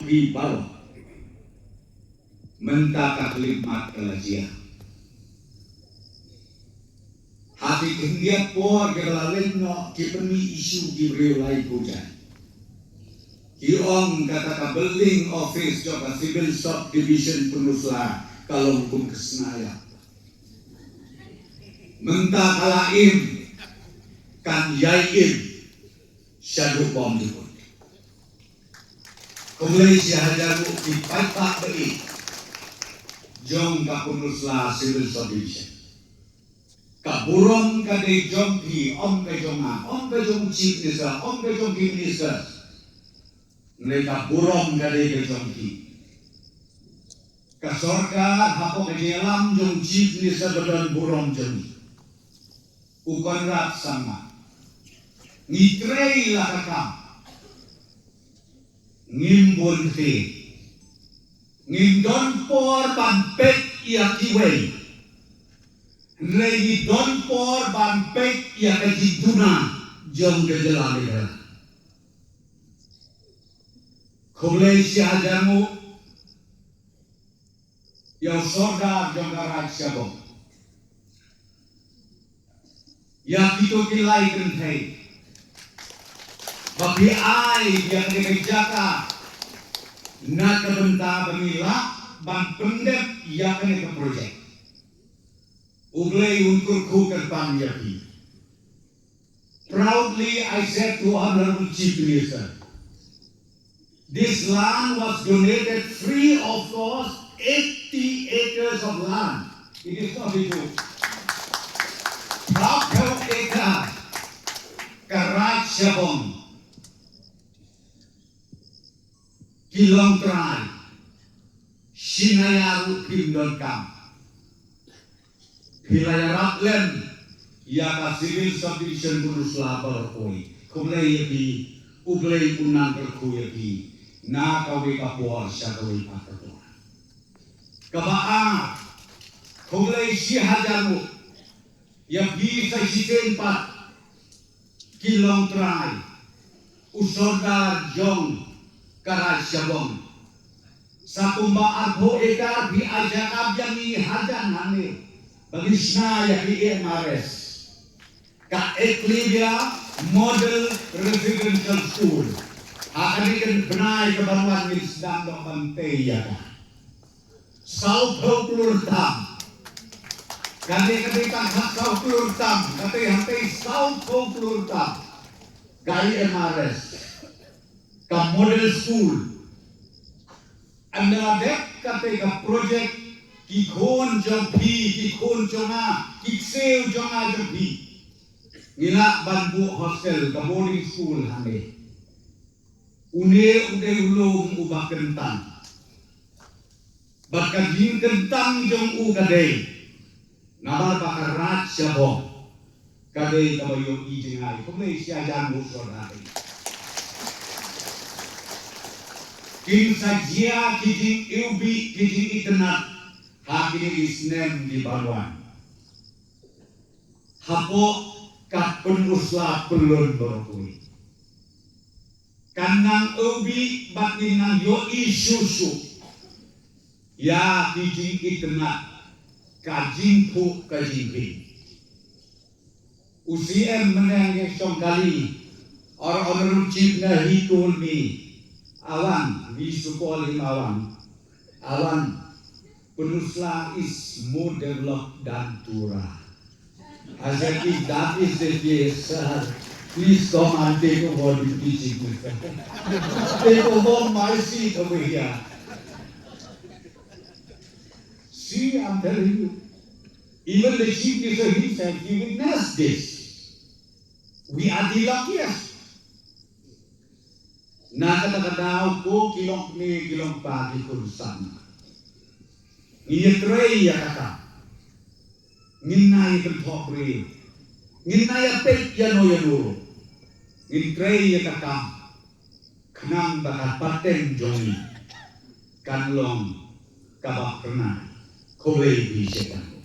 di bawah mentaka kelimat kelajia hati kendia por keralen no kipeni isu dibriulai pujan kiong kata kabeling office joka civil subdivision penusla kalau hukum kesenaya mentaka lain kan yakin syadu bom dipun kumulai sihajaru dipatak beri jong kapunusla civil subdivision kaburong kadai jong ki om ke jong chief minister om ke jong minister mereka burong kadai ke jong ki kasorka hapok kejelam jong chief minister badan burong jong ukon rat sama ngitrei lah kakam ngimbun fi ngindon por bampek ia kiwei regi don por bampek ia kajiduna jong kejelali dah kulai siajamu yang sorda jong karak siabong ya kita kilai kentai bagi ai yang dikerjakan nak kebentar pemilah ban pendek yang kena ke projek uglai untuk ku kerpan yapi proudly I said to Honorable Chief Minister this land was donated free of cost 80 acres of land it is not itu berapa acre Karak Siabong Kilong Trai Sinayaru Pindon Kam Pilayarap Len Yaka Civil Subdivision Burusla Barkoi Kumlay Yaki Uglay Unang Kerku Yaki Nakawi Kapuar Syakawi Pakatua Kabaa Kumlay Sihajamu Yaki sa isitempat Kilong Trai Usodar Jong Karak Siabong sa kumba arbo eka bi ajak abjani hajan hane bagi snaya di MRS ka Eklibia Model Residential School akan ikan benai kebaruan di sedang dok bantai ya South Plurtam kali tak South Plurtam kali South Plurtam kali MRS ka model school anda dek ka project ki khon jong phi ki khon jonga ki seu jonga jong phi ngila banbu hostel ka boarding school hane une ulung ubah kentang bakal jing kentang jong u kadai nabal bakar rat Siabong kadai kabayo ijingai kumai siajan musor King sajia kijing ubi kijing itenat hakini isnem di baluan hapo kat penusla pelun berkui kanang ubi batinang yo isusu ya kijing itenat kajing pu kajing pi usiem menang song kali orang chief na he told me awan visukol awan penusla is more developed than Tura. I said if that is the case, please come and take over the teaching. Take over my seat over here. See, I'm telling you, even the chief minister himself, he witnessed this. We are the luckiest. Nakatagadaw ko kilong pagi kurusan. Ngiyatrey yakata. Nginay kentokri. Nginay apet yanuro. Ngitrey yakata. Kanang bakat paten jongi. Kanlong kabak kena. Kowei bisyekan.